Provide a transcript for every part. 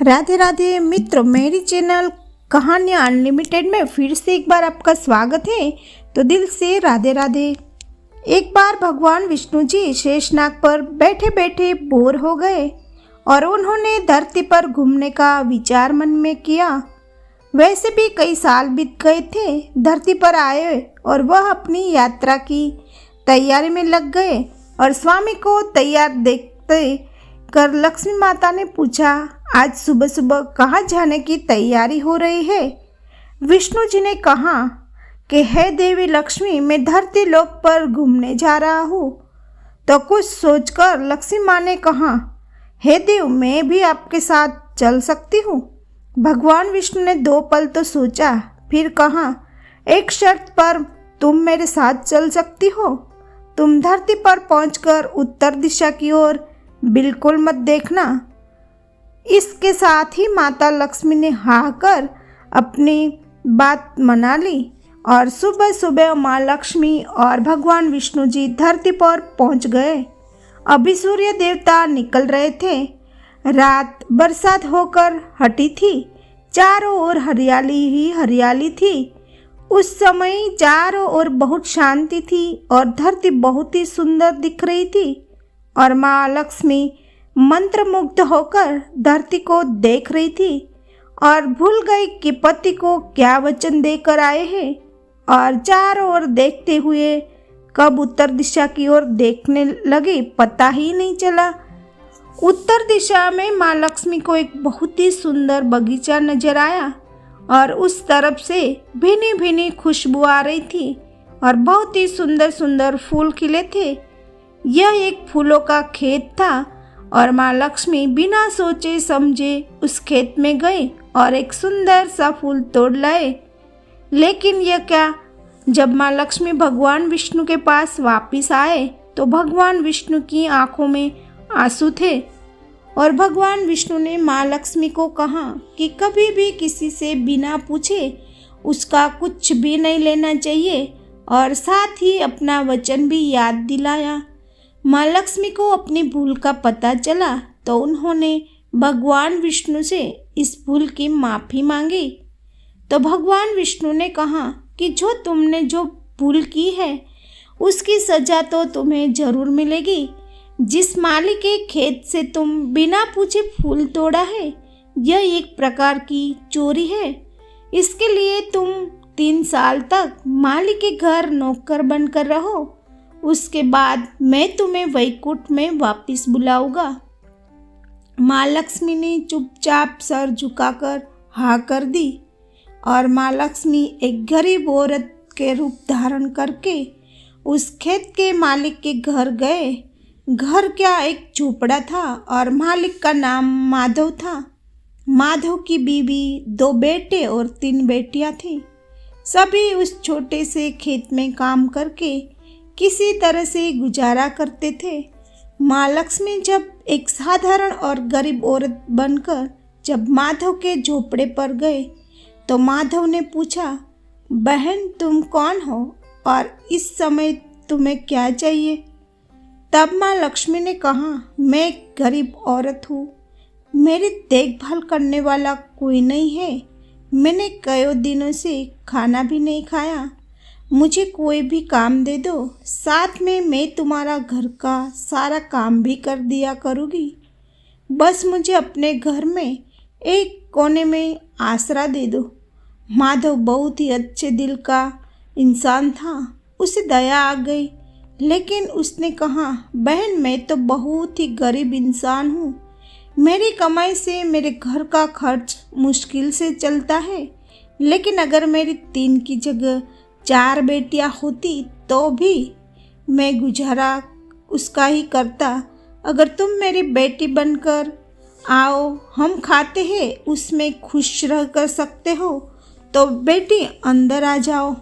राधे राधे मित्रों, मेरी चैनल कहानियाँ अनलिमिटेड में फिर से एक बार आपका स्वागत है। तो दिल से राधे राधे। एक बार भगवान विष्णु जी शेषनाग पर बैठे बैठे बोर हो गए और उन्होंने धरती पर घूमने का विचार मन में किया। वैसे भी कई साल बीत गए थे धरती पर आए और वह अपनी यात्रा की तैयारी में लग गए और स्वामी को तैयार देखते कर लक्ष्मी माता ने पूछा, आज सुबह सुबह कहाँ जाने की तैयारी हो रही है? विष्णु जी ने कहा कि हे देवी लक्ष्मी, मैं धरती लोक पर घूमने जा रहा हूँ। तो कुछ सोचकर लक्ष्मी माँ ने कहा, हे देव, मैं भी आपके साथ चल सकती हूँ। भगवान विष्णु ने 2 पल तो सोचा, फिर कहा, एक शर्त पर तुम मेरे साथ चल सकती हो। तुम धरती पर पहुंचकर उत्तर दिशा की ओर बिल्कुल मत देखना। इसके साथ ही माता लक्ष्मी ने हाँ कर अपनी बात मना ली और सुबह सुबह माँ लक्ष्मी और भगवान विष्णु जी धरती पर पहुंच गए। अभी सूर्य देवता निकल रहे थे। रात बरसात होकर हटी थी। चारों ओर हरियाली ही हरियाली थी। उस समय चारों ओर बहुत शांति थी और धरती बहुत ही सुंदर दिख रही थी और माँ लक्ष्मी मंत्रमुग्ध होकर धरती को देख रही थी और भूल गई कि पति को क्या वचन देकर आए हैं और चारों ओर देखते हुए कब उत्तर दिशा की ओर देखने लगी पता ही नहीं चला। उत्तर दिशा में माँ लक्ष्मी को एक बहुत ही सुंदर बगीचा नजर आया और उस तरफ से भीनी भीनी खुशबू आ रही थी और बहुत ही सुंदर सुंदर फूल खिले थे। यह एक फूलों का खेत था और माँ लक्ष्मी बिना सोचे समझे उस खेत में गए और एक सुंदर सा फूल तोड़ लाए। लेकिन यह क्या, जब माँ लक्ष्मी भगवान विष्णु के पास वापस आए तो भगवान विष्णु की आंखों में आंसू थे और भगवान विष्णु ने माँ लक्ष्मी को कहा कि कभी भी किसी से बिना पूछे उसका कुछ भी नहीं लेना चाहिए और साथ ही अपना वचन भी याद दिलाया। माँ लक्ष्मी को अपनी भूल का पता चला तो उन्होंने भगवान विष्णु से इस भूल की माफ़ी मांगी। तो भगवान विष्णु ने कहा कि जो तुमने जो भूल की है उसकी सज़ा तो तुम्हें ज़रूर मिलेगी। जिस माली के खेत से तुम बिना पूछे फूल तोड़ा है यह एक प्रकार की चोरी है। इसके लिए तुम 3 साल तक माली के घर नौकर बनकर रहो। उसके बाद मैं तुम्हें वैकुंठ में वापस बुलाऊंगा। माँ लक्ष्मी ने चुपचाप सर झुकाकर हाँ कर दी और माँ लक्ष्मी एक गरीब औरत के रूप धारण करके उस खेत के मालिक के घर गए। घर क्या, एक झोपड़ा था और मालिक का नाम माधव था। माधव की बीवी, 2 बेटे और 3 बेटियां थीं। सभी उस छोटे से खेत में काम करके किसी तरह से गुजारा करते थे। माँ लक्ष्मी जब एक साधारण और गरीब औरत बनकर जब माधव के झोपड़े पर गए तो माधव ने पूछा, बहन तुम कौन हो और इस समय तुम्हें क्या चाहिए? तब माँ लक्ष्मी ने कहा, मैं एक गरीब औरत हूँ। मेरी देखभाल करने वाला कोई नहीं है। मैंने कई दिनों से खाना भी नहीं खाया। मुझे कोई भी काम दे दो, साथ में मैं तुम्हारा घर का सारा काम भी कर दिया करूँगी। बस मुझे अपने घर में एक कोने में आसरा दे दो। माधव बहुत ही अच्छे दिल का इंसान था। उसे दया आ गई, लेकिन उसने कहा, बहन मैं तो बहुत ही गरीब इंसान हूँ। मेरी कमाई से मेरे घर का खर्च मुश्किल से चलता है। लेकिन अगर मेरी 3 की जगह 4 बेटियां होती तो भी मैं गुजारा उसका ही करता। अगर तुम मेरी बेटी बनकर आओ, हम खाते हैं उसमें खुश रह कर सकते हो, तो बेटी अंदर आ जाओ।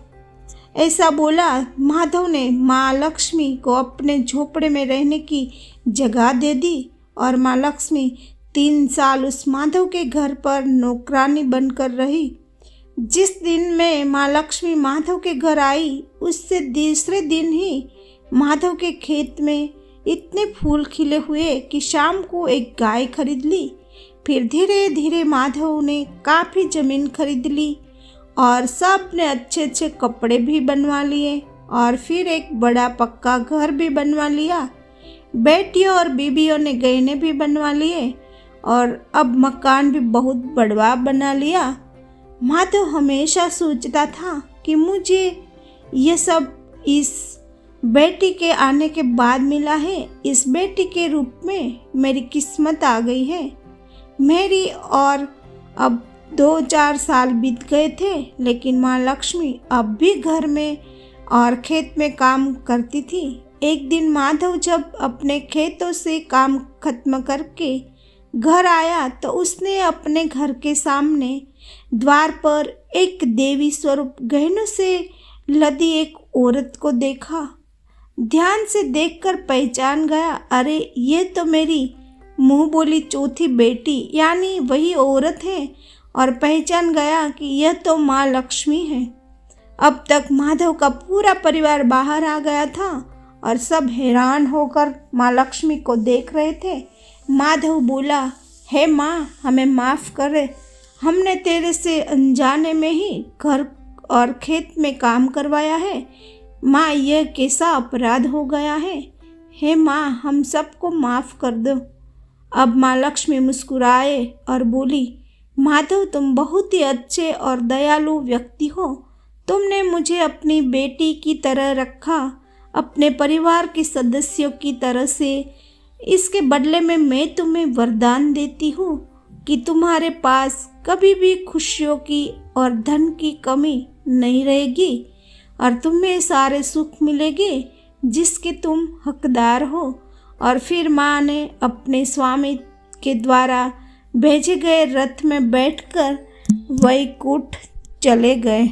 ऐसा बोला माधव ने माँ लक्ष्मी को अपने झोपड़े में रहने की जगह दे दी और माँ लक्ष्मी 3 साल उस माधव के घर पर नौकरानी बनकर रही। जिस दिन में माँ लक्ष्मी माधव के घर आई उससे दूसरे दिन ही माधव के खेत में इतने फूल खिले हुए कि शाम को एक गाय खरीद ली। फिर धीरे धीरे माधव ने काफ़ी ज़मीन खरीद ली और सब ने अच्छे अच्छे कपड़े भी बनवा लिए और फिर एक बड़ा पक्का घर भी बनवा लिया। बेटियों और बीबियों ने गहने भी बनवा लिए और अब मकान भी बहुत बड़ा बना लिया। माधव हमेशा सोचता था कि मुझे ये सब इस बेटी के आने के बाद मिला है। इस बेटी के रूप में मेरी किस्मत आ गई है मेरी। और अब 2-4 साल बीत गए थे, लेकिन माँ लक्ष्मी अब भी घर में और खेत में काम करती थी। एक दिन माधव जब अपने खेतों से काम खत्म करके घर आया तो उसने अपने घर के सामने द्वार पर एक देवी स्वरूप गहनों से लदी एक औरत को देखा। ध्यान से देखकर पहचान गया, अरे ये तो मेरी मुंह बोली चौथी बेटी यानी वही औरत है, और पहचान गया कि यह तो माँ लक्ष्मी है। अब तक माधव का पूरा परिवार बाहर आ गया था और सब हैरान होकर माँ लक्ष्मी को देख रहे थे। माधव बोला, हे माँ, हमें माफ़ करे, हमने तेरे से अनजाने में ही घर और खेत में काम करवाया है। माँ, यह कैसा अपराध हो गया है। हे माँ, हम सबको माफ़ कर दो। अब माँ लक्ष्मी मुस्कुराए और बोली, माधव, तुम बहुत ही अच्छे और दयालु व्यक्ति हो। तुमने मुझे अपनी बेटी की तरह रखा, अपने परिवार के सदस्यों की तरह से। इसके बदले में मैं तुम्हें वरदान देती हूँ कि तुम्हारे पास कभी भी खुशियों की और धन की कमी नहीं रहेगी और तुम्हें सारे सुख मिलेंगे जिसके तुम हकदार हो। और फिर माँ ने अपने स्वामी के द्वारा भेजे गए रथ में बैठकर वैकुंठ चले गए।